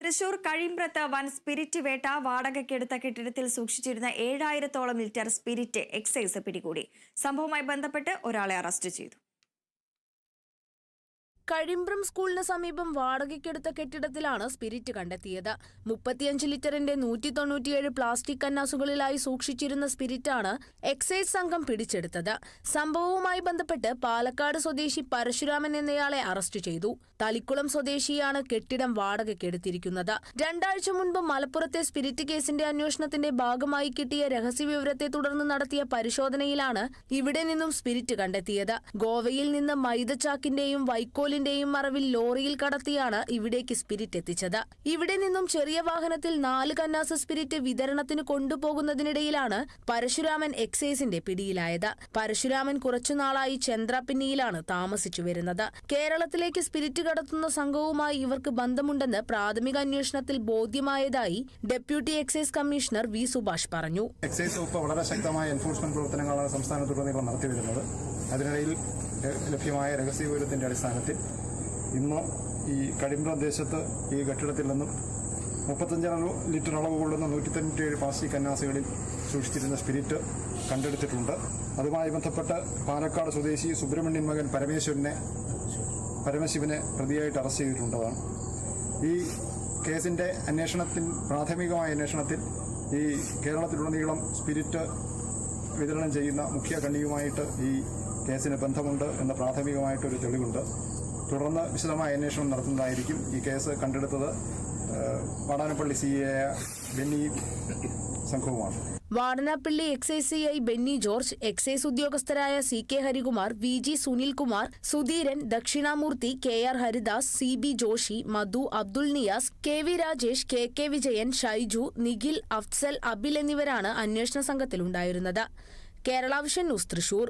തൃശൂർ കഴിമ്പ്രത്ത് വൻ സ്പിരിറ്റ് വേട്ട. വാടകയ്ക്കെടുത്ത കെട്ടിടത്തിൽ സൂക്ഷിച്ചിരുന്ന 7000-ഓളം ലിറ്റർ സ്പിരിറ്റ് എക്സൈസ് പിടികൂടി. സംഭവവുമായി ബന്ധപ്പെട്ട് ഒരാളെ അറസ്റ്റ് ചെയ്തു. കഴിമ്പ്രം സ്കൂളിന് സമീപം വാടകയ്ക്കെടുത്ത കെട്ടിടത്തിലാണ് സ്പിരിറ്റ് കണ്ടെത്തിയത്. 35 ലിറ്ററിന്റെ 197 പ്ലാസ്റ്റിക് കന്നാസുകളിലായി സൂക്ഷിച്ചിരുന്ന സ്പിരിറ്റാണ് എക്സൈസ് സംഘം പിടിച്ചെടുത്തത്. സംഭവവുമായി ബന്ധപ്പെട്ട് പാലക്കാട് സ്വദേശി പരശുരാമൻ എന്നയാളെ അറസ്റ്റ് ചെയ്തു. തളിക്കുളം സ്വദേശിയാണ് കെട്ടിടം വാടകയ്ക്കെടുത്തിരിക്കുന്നത്. 2 ആഴ്ച മുൻപ് മലപ്പുറത്തെ സ്പിരിറ്റ് കേസിന്റെ അന്വേഷണത്തിന്റെ ഭാഗമായി കിട്ടിയ രഹസ്യവിവരത്തെ തുടർന്ന് നടത്തിയ പരിശോധനയിലാണ് ഇവിടെ നിന്നും സ്പിരിറ്റ് കണ്ടെത്തിയത്. ഗോവയിൽ നിന്ന് മൈദച്ചാക്കിന്റെയും വൈക്കോൽ മറവിൽ ലോറിയിൽ കടത്തിയാണ് ഇവിടേക്ക് സ്പിരിറ്റ് എത്തിച്ചത്. ഇവിടെ നിന്നും ചെറിയ വാഹനത്തിൽ 4 കന്നാസ് സ്പിരിറ്റ് വിതരണത്തിന് കൊണ്ടുപോകുന്നതിനിടയിലാണ് പരശുരാമൻ എക്സൈസിന്റെ പിടിയിലായത്. പരശുരാമൻ കുറച്ചുനാളായി ചന്ദ്രാപിന്നിയിലാണ് താമസിച്ചു വരുന്നത്. കേരളത്തിലേക്ക് സ്പിരിറ്റ് കടത്തുന്ന സംഘവുമായി ഇവർക്ക് ബന്ധമുണ്ടെന്ന് പ്രാഥമിക അന്വേഷണത്തിൽ ബോധ്യമായതായി deputy excise commissioner V Subhash പറഞ്ഞു. എക്സൈസ് വകുപ്പ് വളരെ ശക്തമായ എൻഫോഴ്സ്മെന്റ് പ്രവർത്തനങ്ങളാണ് സംസ്ഥാനത്തുടനീളം നടത്തിവരുന്നത്. അതിനിടയിൽ ലഭ്യമായ രഹസ്യവിവരത്തിന്റെ അടിസ്ഥാനത്തിൽ ഇന്ന് ഈ കഴിമ്പ്രം ദേശത്ത് ഈ കെട്ടിടത്തിൽ നിന്നും 35 ലിറ്റർ അളവ് കൊള്ളുന്ന 197 പ്ലാസ്റ്റിക് കന്നാസുകളിൽ സൂക്ഷിച്ചിരുന്ന സ്പിരിറ്റ് കണ്ടെടുത്തിട്ടുണ്ട്. അതുമായി ബന്ധപ്പെട്ട് പാലക്കാട് സ്വദേശി സുബ്രഹ്മണ്യൻ മകൻ പരമശിവനെ പ്രതിയായിട്ട് അറസ്റ്റ് ചെയ്തിട്ടുള്ളതാണ്. ഈ കേസിന്റെ പ്രാഥമികമായ അന്വേഷണത്തിൽ ഈ കേരളത്തിലുടനീളം സ്പിരിറ്റ് വിതരണം ചെയ്യുന്ന മുഖ്യ കണ്ണിയുമായിട്ട് ഈ കേസിന് ബന്ധമുണ്ട് എന്ന പ്രാഥമികമായിട്ടൊരു തെളിവുണ്ട്. തുടർന്ന് വിശദമായ അന്വേഷണം നടത്തുന്നതായിരിക്കും. ഈ കേസ് കണ്ടെടുത്തത് വാടാനപ്പള്ളി സിഐ ബെന്നി സംഘവുമാണ്. Vadanappally excise CI Benny George, excise ഉദ്യോഗസ്ഥരായ CK Harikumar, VG Sunilkumar, Sudheeran, Dakshinamoorthy, KR Haridas, CB Joshy, Madhu, Abdul Niyas, KV Rajesh, KK Vijayan, Shaiju, Nikhil, Afsal, Abil എന്നിവരാണ് അന്വേഷണ സംഘത്തിലുണ്ടായിരുന്നത്. Kerala vision news, Thrissur.